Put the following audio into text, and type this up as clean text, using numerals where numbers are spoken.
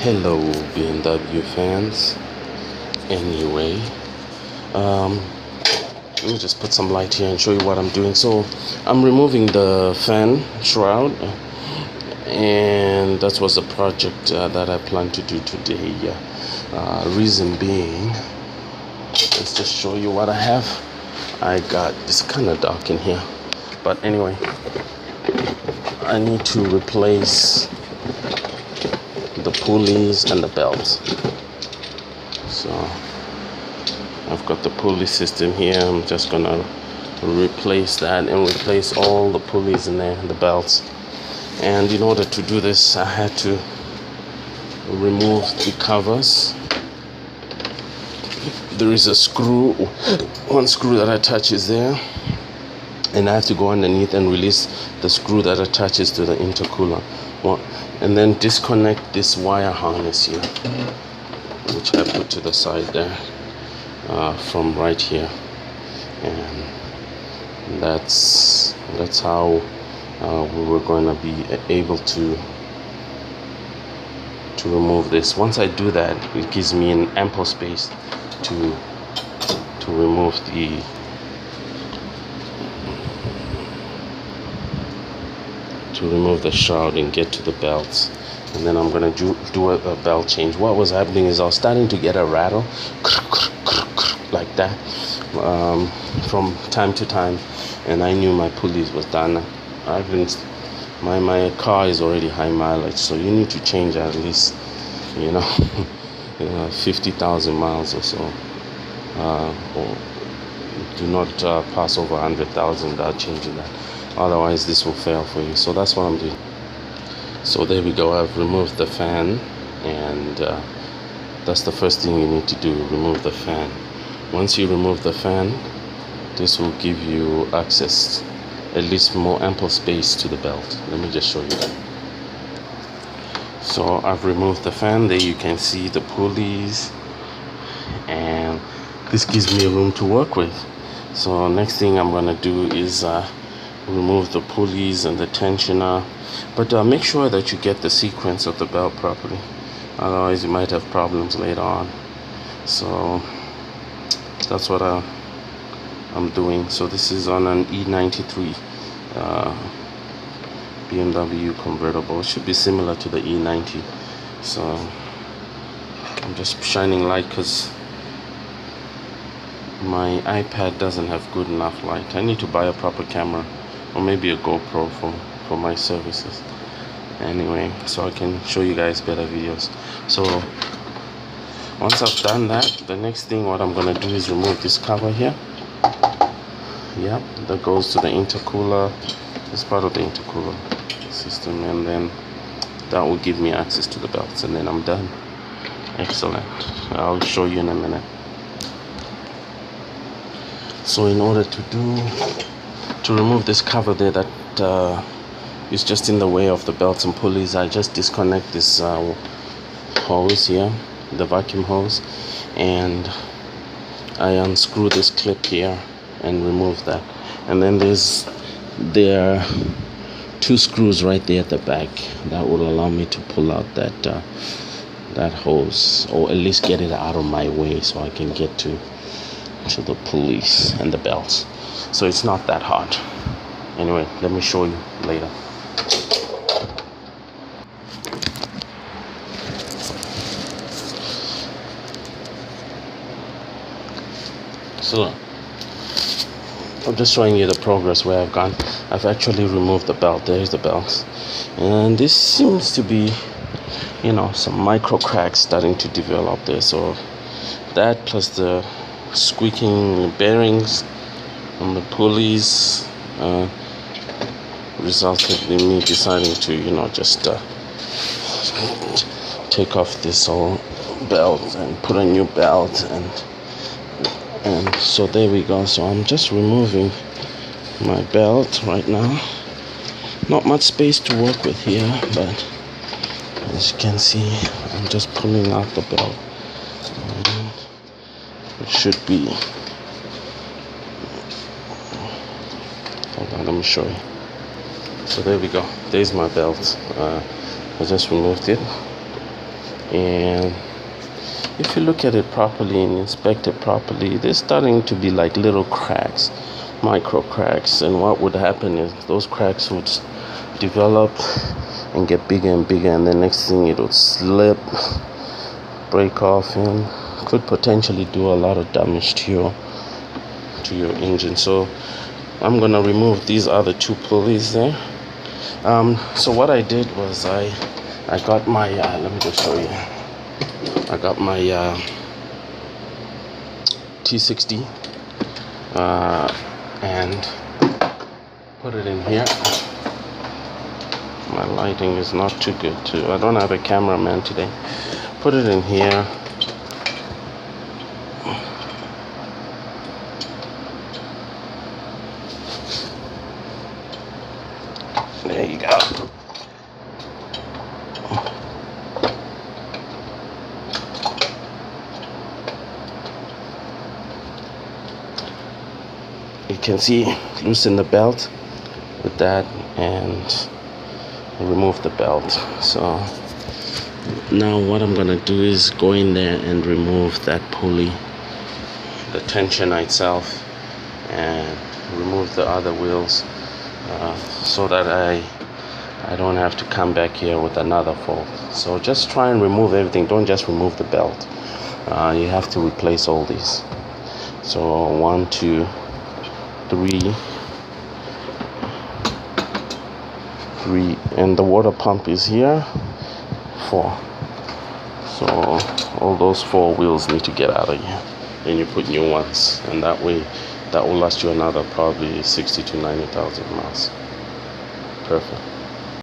Hello BMW fans. Anyway, let me just put some light here and show you what I'm doing. So I'm removing the fan shroud, and that was a project that I plan to do today. Reason being, let's just show you what I have. I got, it's kind of dark in here, but anyway, I need to replace the pulleys and the belts. So I've got the pulley system here. I'm just gonna replace that and replace all the pulleys in there, the belts. And in order to do this, I had to remove the covers. There is a screw, one screw that attaches there, and I have to go underneath and release the screw that attaches to the intercooler. And then disconnect this wire harness here, which I put to the side there, from right here. And that's how we were going to be able to remove this. Once I do that, it gives me an ample space to remove the shroud and get to the belts. And then I'm gonna do a belt change. What was happening is I was starting to get a rattle like that from time to time, and I knew my pulleys was done. My car is already high mileage, so you need to change at least 50,000 miles or so, or do not pass over 100,000 without changing that. Otherwise this will fail for you. So that's what I'm doing. So there we go. I've removed the fan, and that's the first thing you need to do, remove the fan. Once you remove the fan, this will give you access, at least more ample space to the belt. Let me just show you that. So I've removed the fan. There you can see the pulleys, and this gives me room to work with. So next thing I'm gonna do is remove the pulleys and the tensioner, but make sure that you get the sequence of the belt properly, otherwise you might have problems later on. So that's what I'm doing. So this is on an E93 BMW convertible. It should be similar to the E90. So I'm just shining light because my iPad doesn't have good enough light. I need to buy a proper camera, or maybe a GoPro for my services. Anyway, so I can show you guys better videos. So once I've done that, the next thing what I'm gonna do is remove this cover here. Yeah, that goes to the intercooler. It's part of the intercooler system, and then that will give me access to the belts, and then I'm done. Excellent. I'll show you in a minute. So in order to remove this cover there that is just in the way of the belts and pulleys, I just disconnect this hose here, the vacuum hose, and I unscrew this clip here and remove that. And then there are two screws right there at the back that will allow me to pull out that hose, or at least get it out of my way so I can get to the pulleys and the belts. So it's not that hard. Anyway, let me show you later. So I'm just showing you the progress where I've gone. I've actually removed the belt. There's the belt, and this seems to be some micro cracks starting to develop there. So that plus the squeaking bearings on the pulleys resulted in me deciding to just take off this old belt and put a new belt, and so there we go. So I'm just removing my belt right now. Not much space to work with here, but as you can see, I'm just pulling out the belt. It should be, hold on, let me show you. So there we go. There's my belt. I just removed it, And if you look at it properly and inspect it properly, there's starting to be like little cracks, micro cracks. And what would happen is those cracks would develop and get bigger and bigger, and the next thing it would slip, break off, and could potentially do a lot of damage to your engine. So I'm gonna remove these other two pulleys there. So what I did was I got my let me just show you. I got my T60 and put it in here. My lighting is not too good too. I don't have a cameraman today. Put it in here. There you go. You can see, loosen the belt with that and remove the belt. So now what I'm gonna do is go in there and remove that pulley, the tensioner itself, and remove the other wheels, so that I don't have to come back here with another fault. So just try and remove everything. Don't just remove the belt. You have to replace all these. So 1, 2, 3, and the water pump is here. 4. So all those 4 wheels need to get out of here. Then you put new ones, and that way that will last you another probably 60 to 90,000 miles. Perfect.